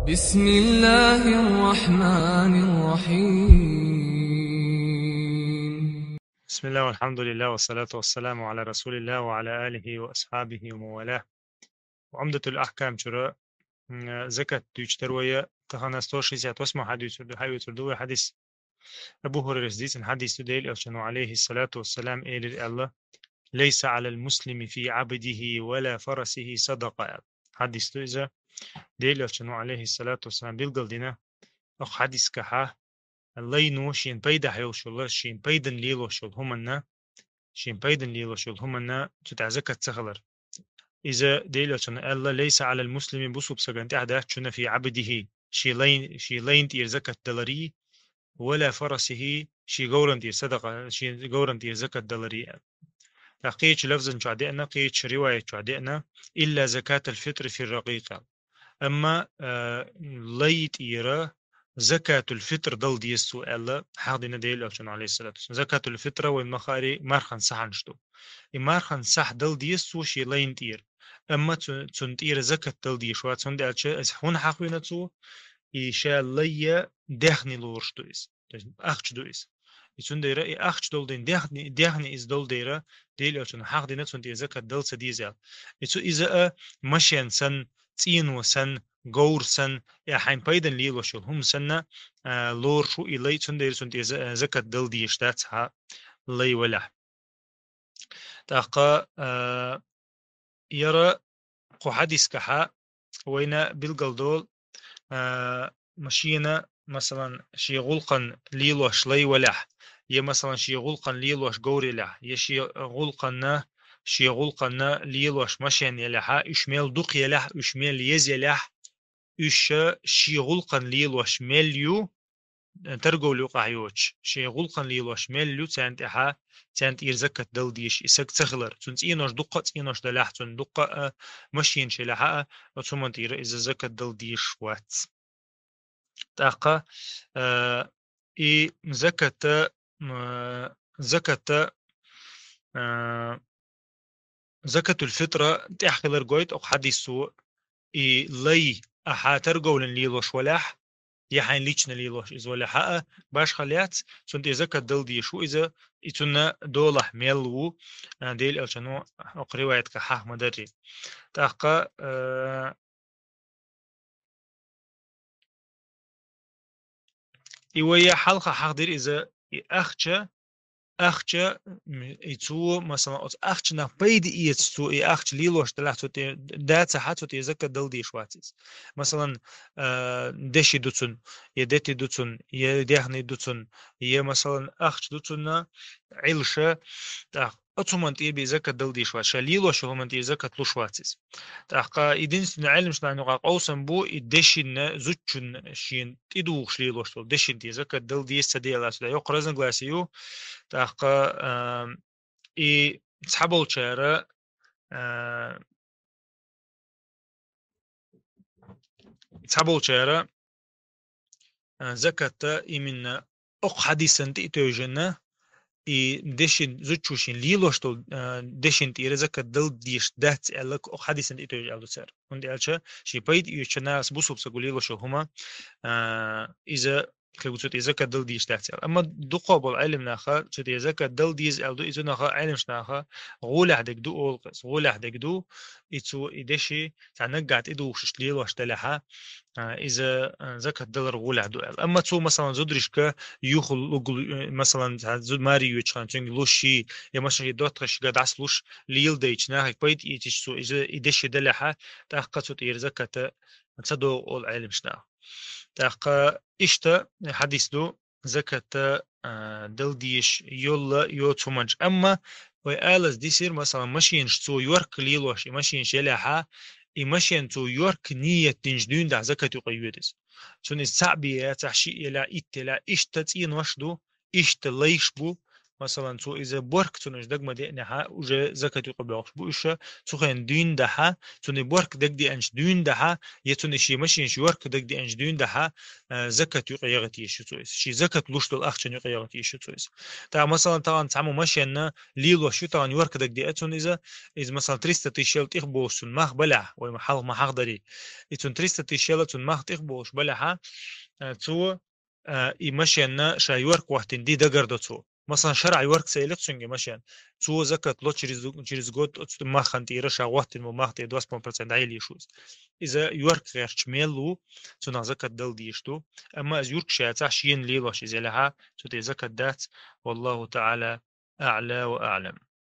بسم الله الرحمن الرحيم. بسم الله والحمد لله والصلاة والسلام على رسول الله وعلى آله وأصحابه وموالاه. وعمدة الأحكام شراء زكاة تجتروية تهانا 168 حديث تردوي حديث أبو هريرة حديث ديل أوشنو عليه الصلاة والسلام إلى الله ليس على المسلم في عبده ولا فرسه صدقة. حديث إذا ديل أوشنو عليه الصلاة والسلام بيلقل دينا أخ حديث كحا الله ينو شين بيدا حيوش الله شين بيدن ليلو شل همنا شين بيدن ليلو شل همنا تتعزكت تخلر إذا ديلتون الله ليس على المسلم بصوب سجنت أحد شنا في عبده شي لين تير زكاة دلاري ولا فرسه شي جورن تير صدقة شي جورن تير زكاة دلاري. تحقيق لفظا شعدئنا قيش رواية شعدئنا إلا زكاة الفطر في الرقيقة. أما ليت إيرا زكاة الفطر ضل دي السؤال حاضنا ديل أوشن عليه الصلاة والسلام زكاة الفطر والمخاري مارخن سحنشتو مارخن سح دل دي السو شي لين تير أما تنتير زكاة دل دي شوات تند ألش هون حقونا تو إيشا ليا دهني لورشتو إس أخش دو إس يتون ديرا إي أخش دول دين دهني إس دول ديرا ديل أوشن حق دينا تنتير زكاة دل سديزال يتو إذا مشين سن تين وسن غور سن يا حين بايدن ليل وشل هم سنة لور شو إلي تندير سنتي زكاة دل دي اشتاتها لي ولا تاقا يرى قو حديث كحا وين بالقلدول مشينا مثلا شي غلقا ليلوش لي ولا يا مثلا شي غلقا ليلوش غوري لا يا شي غلقا شي غلقا ليلوش مشين يلحا اشميل دق يلح اشميل يز يلح اش شي غلقا ليلوش مليو ترجو لوقعيوش شي غلقا ليلوش مليو تانت احا تانت إرزكت دل ديش إسك تخلر تنت إينوش دقة إينوش دلاح تن دقة مشين شلحا وثم تير إذا زكت دل ديش وات تاقا إي زكت زكت زكاة الفطرة تحخلر جويت أو حديث سوء إي لي أحا ترجو ليلوش ولاح يحين ليشنا ليلوش إذا ولا حقه باش خليات سنت إذا كدل دي شو إذا إتنا دولة ميلو ديل أو شنو أقري كحه مدري تاقا إيويا حلقة حقدر إذا أخشى يتسو مثلا أخشى نبيد يتسو أخشى ليلوش تلاح توتي دات حات توتي زكاة دل دي شواتيز مثلا دشي دوتون يدتي دوتون يدهني دوتون ي مثلا أخشى دوتون علشة أتومن تي بزكاة دل دي شوات شليلوش هم تي زكاة لوشواتيز تحقا يدين علم شنا نقاق أوسن بو يدشين زوجن شين تدوخ ليلوش دشين تي زكاة دل دي استديلا سلا يقرزن غلاسيو تاقا إي تسحبل شارع تسحبل شارع زكاة إمن أق حديثا تيتوجنا إي دشين زوجوشين ليلوشتو دشين تيرا زكاة دل ديش دات ألك أق حديثا تيتوج ألو سر وندي ألشا شي بايد يوشناس بوسوب سقولي لوشو هما إذا كلمة إذا كدل ديش تحتل أما دقة بالعلم ناخا شت إذا كدل ديز أو دو إذا ناخا علم شناخا غول حدك دو أولقس غول حدك دو إتسو إدشي تعنقعت إدو وشش ليل واشتلحا إذا زكاة دلار غول حدو أما تو مثلا زودريش كا يوخل مثلا زود ماري يوشخان تنج لوشي يا مثلا يدوتخش قد عسلوش ليل ديش ناخك بايت إتشسو إذا إدشي دلحا تأخذت إير زكاة تصدو أول علم شناخ تاقا إشتا حديث دو زكاة دل ديش يولا يو تمنج أما وآلز ديسير مثلا مشين شتو يورك ليلوش مشين شلاحا مشين تو يورك نية تنجدون دا زكاة يقيودس سون السعبية تحشي إلى إتلا إشتا تين وشدو إشتا ليش بو مثلا تو إذا بورك تونش دق ما دي نها وجا زكاة يقبلش بوشة تو خين دين دها توني بورك دق دي أنش دين دها يتوني شي ماشي شي ورك دق دي أنش دين دها زكاة يقيغتي شو تويس شي زكاة لوش دول أخشن يقيغتي شو تويس تا مثلا طبعا تعمو ماشي أن ليلو شو طبعا يورك دق دي أتون إذا مثلا 300 تيشيل تخبوس ماخ بلع ومحل ما حقدري يتون 300 تيشيل تون ماخ تخبوش بلعها تو يمشي شا يورك وقتين دي دقر دو مثلا شرع يورك سيلك سنجي مشان تو زكاة لو تشيرز جود ما خنتي رشا وقت ما خنتي 2% عيلي شوز إذا يورك غير شميلو تو زكاة دل ديشتو أما إذا يورك شيء تعشين ليلو شي زي لها تو زكاة دات والله تعالى أعلى وأعلم.